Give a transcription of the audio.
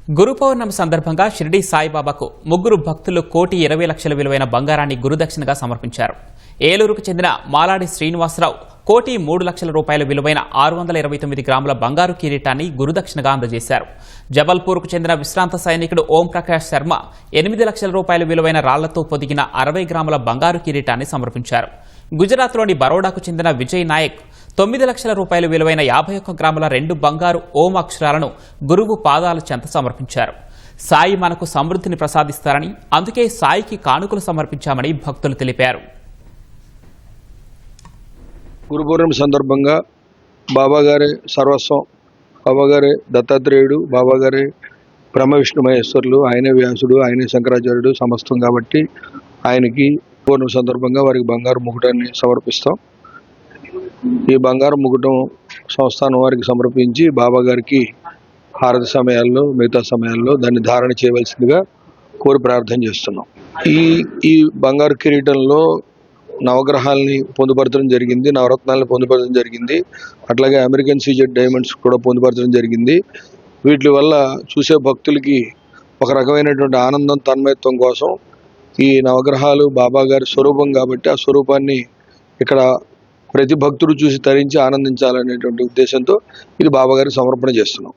గురు పౌర్ణమి సందర్భంగా షిరిడి సాయిబాబాకు ముగ్గురు భక్తులు 1,20,00,000 విలువైన బంగారాన్ని గురుదక్షిణగా సమర్పించారు. ఏలూరుకు చెందిన మాలాడి శ్రీనివాసరావు 1,03,00,000 రూపాయల విలువైన 629 గ్రాముల బంగారు కిరీటాన్ని గురుదక్షిణగా అందజేశారు. జబల్పూర్కు చెందిన విశ్రాంత సైనికుడు ఓం ప్రకాష్ శర్మ 8 లక్షల రూపాయల విలువైన రాళ్లతో పొదిగిన 60 గ్రాముల బంగారు కిరీటాన్ని సమర్పించారు. గుజరాత్లోని బరోడాకు చెందిన విజయ్ నాయక్ 9 లక్షల రూపాయల విలువైన 51 గ్రాముల 2 బంగారు ఓం అక్షరాలను గురువు పాదాల చెంత సమర్పించారు. సాయి మనకు సమృద్ధిని ప్రసాదిస్తారని, అందుకే సాయికి కానుకలు సమర్పించామని భక్తులు తెలిపారు. గురు పౌర్ణమి సందర్భంగా బాబాగారి సర్వస్వం, బాబాగారి దత్తాత్రేయుడు, బాబాగారి బ్రహ్మ విష్ణు మహేశ్వరులు, ఆయనే వ్యాసుడు, ఆయనే శంకరాచార్యుడు సమస్తం కాబట్టి ఆయనకి పౌర్ణమి సందర్భంగా వారికి బంగారు ముకుటాన్ని సమర్పిస్తాం. ఈ బంగారు ముకుటం సంస్థానం వారికి సమర్పించి బాబాగారికి హారతి సమయాల్లో, మిగతా సమయాల్లో దాన్ని ధారణ చేయవలసిందిగా కోరి ప్రార్థన చేస్తున్నాం. ఈ బంగారు కిరీటంలో నవగ్రహాలని పొందుపరచడం జరిగింది, నవరత్నాలను పొందుపరచడం జరిగింది, అట్లాగే అమెరికన్ సీజెడ్ డైమండ్స్ కూడా పొందుపరచడం జరిగింది. వీటి వల్ల చూసే భక్తులకి ఒక రకమైనటువంటి ఆనందం, తన్మయత్వం కోసం ఈ నవగ్రహాలు బాబాగారి స్వరూపం కాబట్టి ఆ స్వరూపాన్ని ఇక్కడ ప్రతి భక్తుడు చూసి తరించి ఆనందించాలనేటువంటి ఉద్దేశంతో ఇది బాబాగారికి సమర్పణ చేస్తున్నాం.